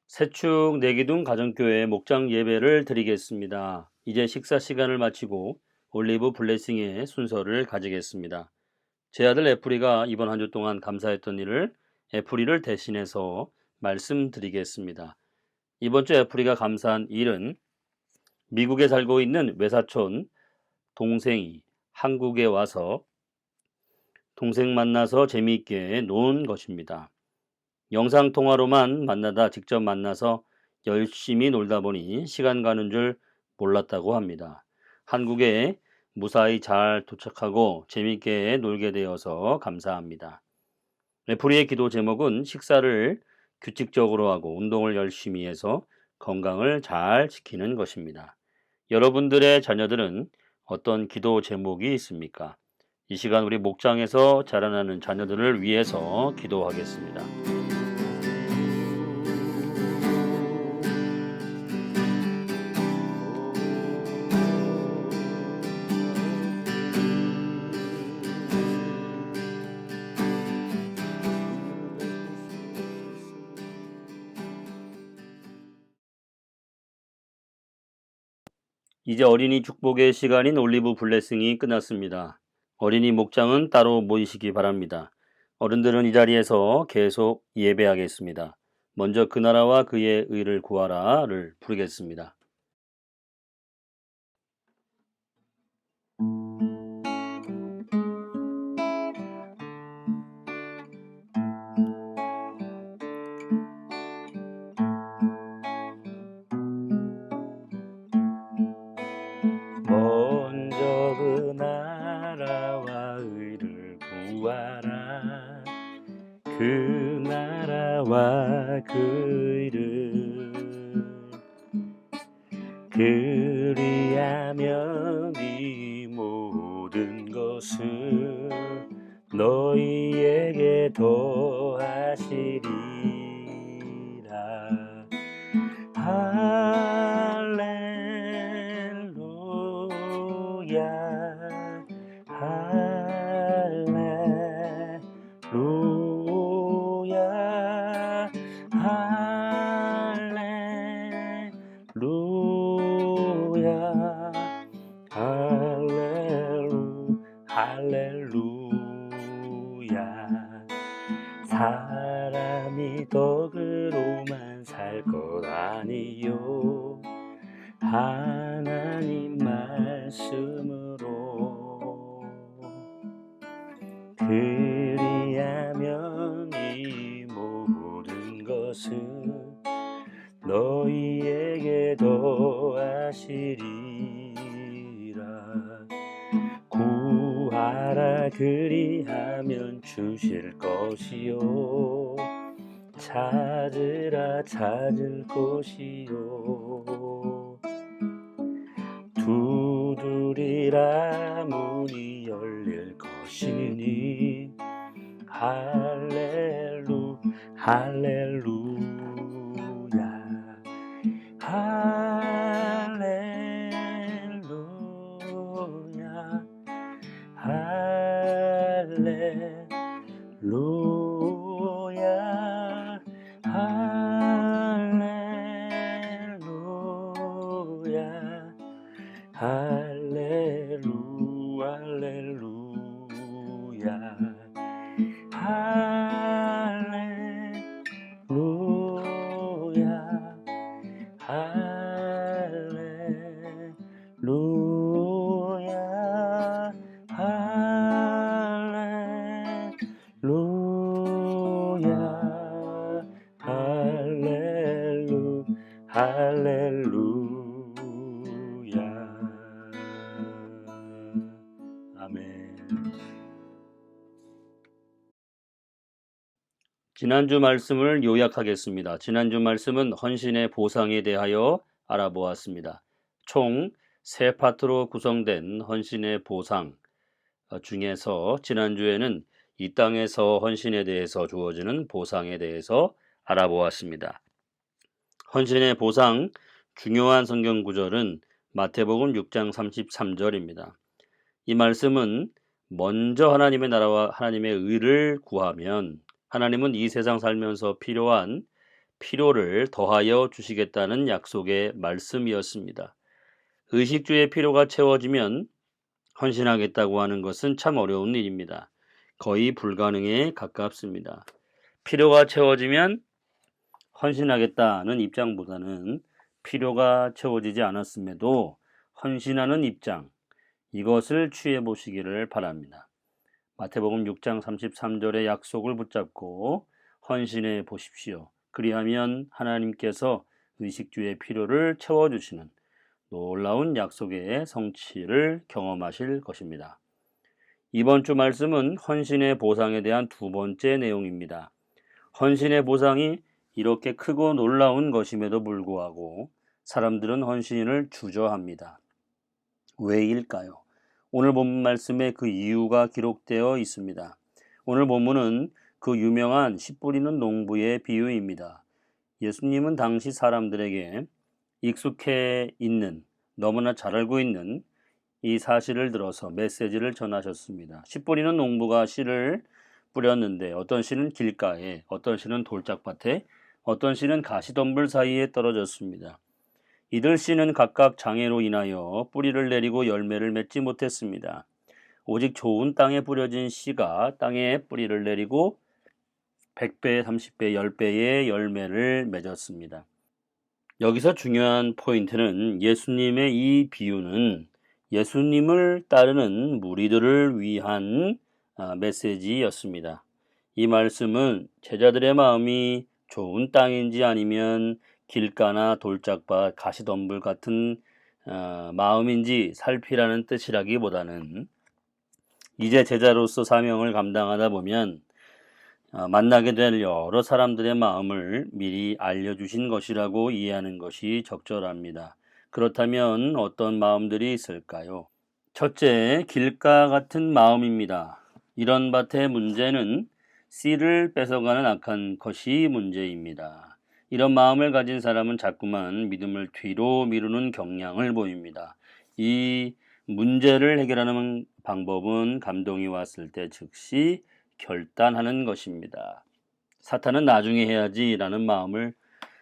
세축 내기둥 가정교회 목장 예배를 드리겠습니다. 이제 식사 시간을 마치고 올리브 블레싱의 순서를 가지겠습니다. 제 아들 애플이가 이번 한 주 동안 감사했던 일을 애플이를 대신해서 말씀드리겠습니다. 이번 주 애플이가 감사한 일은 미국에 살고 있는 외사촌 동생이 한국에 와서 동생 만나서 재미있게 노는 것입니다. 영상통화로만 만나다 직접 만나서 열심히 놀다 보니 시간 가는 줄 몰랐다고 합니다. 한국에 무사히 잘 도착하고 재밌게 놀게 되어서 감사합니다. 애플이의 기도 제목은 식사를 규칙적으로 하고 운동을 열심히 해서 건강을 잘 지키는 것입니다. 여러분들의 자녀들은 어떤 기도 제목이 있습니까? 이 시간 우리 목장에서 자라나는 자녀들을 위해서 기도하겠습니다. 이제 어린이 축복의 시간인 올리브 블레싱이 끝났습니다. 어린이 목장은 따로 모이시기 바랍니다. 어른들은 이 자리에서 계속 예배하겠습니다. 먼저 그 나라와 그의 의를 구하라를 부르겠습니다. 먼저 그 나라와 의를 구하라. 그 나라와 그 의를 그리하면 이 모든 것을 너희에게 더하시리라. 할렐루야 할렐루야 할렐루야 할렐루야. 사람이 떡으로만 살 것 아니요 하나님 말씀으로 그리하면 이 모든 것을 너희에게 더하시리라. 구하라 그리하면 주실 것이요 찾으라 찾을 것이요 두드리라 문이 열릴 것이니 할렐루야 할렐루야 할렐루야 할렐루야 할렐루야 할렐루야 할렐루야 할렐루야 할렐루야. 아멘. 지난주 말씀을 요약하겠습니다. 지난주 말씀은 헌신의 보상에 대하여 알아보았습니다. 총 3파트로 구성된 헌신의 보상 중에서 지난주에는 이 땅에서 헌신에 대해서 주어지는 보상에 대해서 알아보았습니다. 헌신의 보상 중요한 성경 구절은 마태복음 6장 33절입니다. 이 말씀은 먼저 하나님의 나라와 하나님의 의를 구하면 하나님은 이 세상 살면서 필요한 필요를 더하여 주시겠다는 약속의 말씀이었습니다. 의식주의 필요가 채워지면 헌신하겠다고 하는 것은 참 어려운 일입니다. 거의 불가능에 가깝습니다. 필요가 채워지면 헌신하겠다는 입장보다는 필요가 채워지지 않았음에도 헌신하는 입장, 이것을 취해 보시기를 바랍니다. 마태복음 6장 33절의 약속을 붙잡고 헌신해 보십시오. 그리하면 하나님께서 의식주의 필요를 채워주시는 놀라운 약속의 성취를 경험하실 것입니다. 이번 주 말씀은 헌신의 보상에 대한 두 번째 내용입니다. 헌신의 보상이 이렇게 크고 놀라운 것임에도 불구하고 사람들은 헌신을 주저합니다. 왜일까요? 오늘 본문 말씀에 그 이유가 기록되어 있습니다. 오늘 본문은 그 유명한 씨 뿌리는 농부의 비유입니다. 예수님은 당시 사람들에게 익숙해 있는, 너무나 잘 알고 있는 이 사실을 들어서 메시지를 전하셨습니다. 씨 뿌리는 농부가 씨를 뿌렸는데 어떤 씨는 길가에, 어떤 씨는 돌짝밭에, 어떤 씨는 가시덤불 사이에 떨어졌습니다. 이들 씨는 각각 장애로 인하여 뿌리를 내리고 열매를 맺지 못했습니다. 오직 좋은 땅에 뿌려진 씨가 땅에 뿌리를 내리고 100배, 30배, 10배의 열매를 맺었습니다. 여기서 중요한 포인트는 예수님의 이 비유는 예수님을 따르는 무리들을 위한 메시지였습니다. 이 말씀은 제자들의 마음이 좋은 땅인지 아니면 길가나 돌짝밭, 가시덤불 같은 마음인지 살피라는 뜻이라기보다는 이제 제자로서 사명을 감당하다 보면 만나게 될 여러 사람들의 마음을 미리 알려주신 것이라고 이해하는 것이 적절합니다. 그렇다면 어떤 마음들이 있을까요? 첫째, 길가 같은 마음입니다. 이런 밭의 문제는 씨를 뺏어가는 악한 것이 문제입니다. 이런 마음을 가진 사람은 자꾸만 믿음을 뒤로 미루는 경향을 보입니다. 이 문제를 해결하는 방법은 감동이 왔을 때 즉시 결단하는 것입니다. 사탄은 나중에 해야지라는 마음을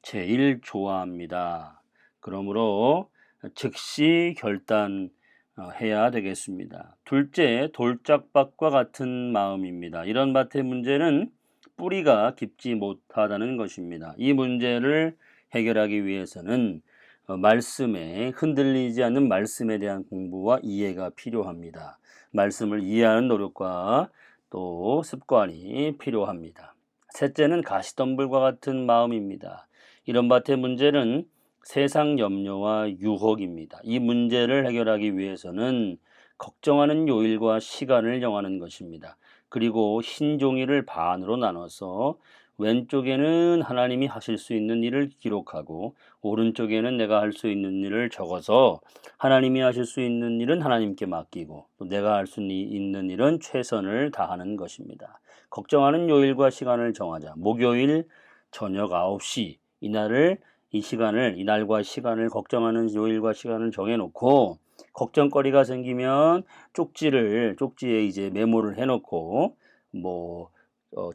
제일 좋아합니다. 그러므로 즉시 결단해야 되겠습니다. 둘째, 돌짝밭과 같은 마음입니다. 이런 밭의 문제는 뿌리가 깊지 못하다는 것입니다. 이 문제를 해결하기 위해서는 말씀에 흔들리지 않는 말씀에 대한 공부와 이해가 필요합니다. 말씀을 이해하는 노력과 또 습관이 필요합니다. 셋째는 가시덤불과 같은 마음입니다. 이런 밭의 문제는 세상 염려와 유혹입니다. 이 문제를 해결하기 위해서는 걱정하는 요일과 시간을 정하는 것입니다. 그리고 흰 종이를 반으로 나눠서 왼쪽에는 하나님이 하실 수 있는 일을 기록하고 오른쪽에는 내가 할 수 있는 일을 적어서 하나님이 하실 수 있는 일은 하나님께 맡기고 또 내가 할 수 있는 일은 최선을 다하는 것입니다. 걱정하는 요일과 시간을 정하자. 목요일 저녁 9시 이날과 시간을 걱정하는 요일과 시간을 정해놓고 걱정거리가 생기면 쪽지에 이제 메모를 해놓고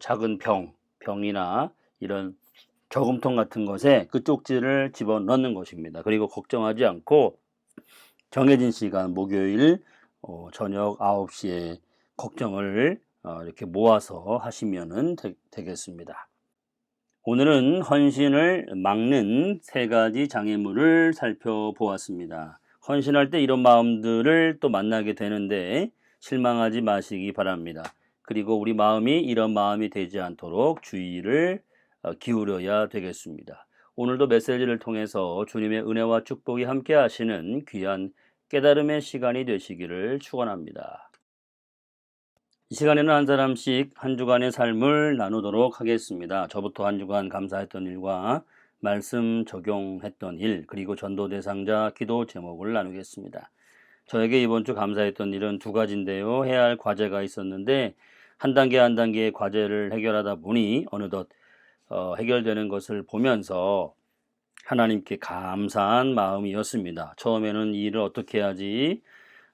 작은 병이나 이런 저금통 같은 것에 그 쪽지를 집어넣는 것입니다. 그리고 걱정하지 않고 정해진 시간 목요일 저녁 9시에 걱정을 이렇게 모아서 하시면 되겠습니다. 오늘은 헌신을 막는 세 가지 장애물을 살펴보았습니다. 헌신할 때 이런 마음들을 또 만나게 되는데 실망하지 마시기 바랍니다. 그리고 우리 마음이 이런 마음이 되지 않도록 주의를 기울여야 되겠습니다. 오늘도 메시지를 통해서 주님의 은혜와 축복이 함께 하시는 귀한 깨달음의 시간이 되시기를 축원합니다. 이 시간에는 한 사람씩 한 주간의 삶을 나누도록 하겠습니다. 저부터 한 주간 감사했던 일과 말씀 적용했던 일, 그리고 전도 대상자 기도 제목을 나누겠습니다. 저에게 이번 주 감사했던 일은 두 가지인데요. 해야 할 과제가 있었는데 한 단계 한 단계의 과제를 해결하다 보니 어느덧 해결되는 것을 보면서 하나님께 감사한 마음이었습니다. 처음에는 이 일을 어떻게 해야지,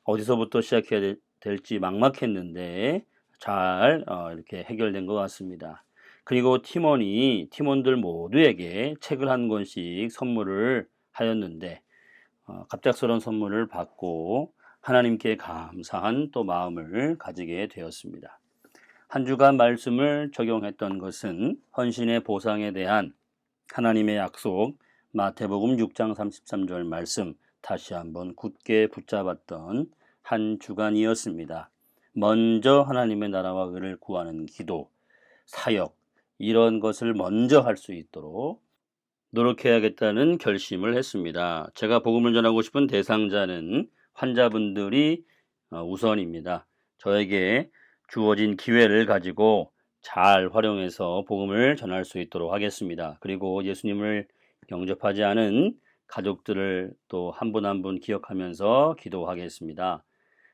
어디서부터 시작해야 될지 막막했는데 잘 이렇게 해결된 것 같습니다. 그리고 팀원들 모두에게 책을 한 권씩 선물을 하였는데 갑작스러운 선물을 받고 하나님께 감사한 또 마음을 가지게 되었습니다. 한 주간 말씀을 적용했던 것은 헌신의 보상에 대한 하나님의 약속 마태복음 6장 33절 말씀 다시 한번 굳게 붙잡았던 한 주간이었습니다. 먼저 하나님의 나라와 의를 구하는 기도, 사역 이런 것을 먼저 할 수 있도록 노력해야겠다는 결심을 했습니다. 제가 복음을 전하고 싶은 대상자는 환자분들이 우선입니다. 저에게 주어진 기회를 가지고 잘 활용해서 복음을 전할 수 있도록 하겠습니다. 그리고 예수님을 영접하지 않은 가족들을 또 한 분 한 분 기억하면서 기도하겠습니다.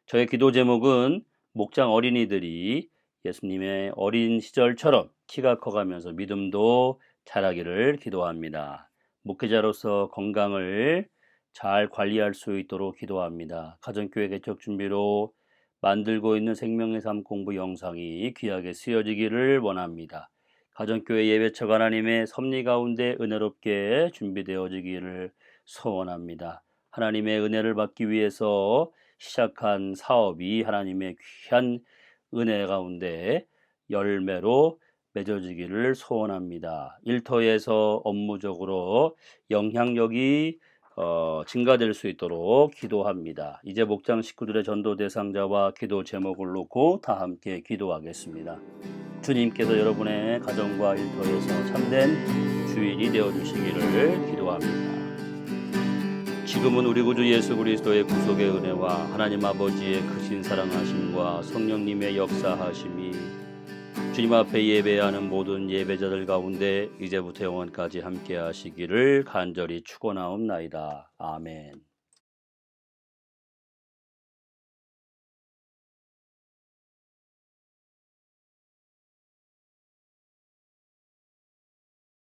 저의 기도 제목은 목장 어린이들이 예수님의 어린 시절처럼 키가 커가면서 믿음도 자라기를 기도합니다. 목회자로서 건강을 잘 관리할 수 있도록 기도합니다. 가정교회 개척 준비로 만들고 있는 생명의 삶 공부 영상이 귀하게 쓰여지기를 원합니다. 가정교회 예배처가 하나님의 섭리 가운데 은혜롭게 준비되어지기를 소원합니다. 하나님의 은혜를 받기 위해서 시작한 사업이 하나님의 귀한 은혜 가운데 열매로 맺어지기를 소원합니다. 일터에서 업무적으로 영향력이 증가될 수 있도록 기도합니다. 이제 목장 식구들의 전도 대상자와 기도 제목을 놓고 다 함께 기도하겠습니다. 주님께서 여러분의 가정과 일터에서 참된 주인이 되어주시기를 기도합니다. 지금은 우리 구주 예수 그리스도의 구속의 은혜와 하나님 아버지의 크신 사랑하심과 성령님의 역사하심이 주님 앞에 예배하는 모든 예배자들 가운데 이제부터 영원까지 함께 하시기를 간절히 축원하옵나이다. 아멘.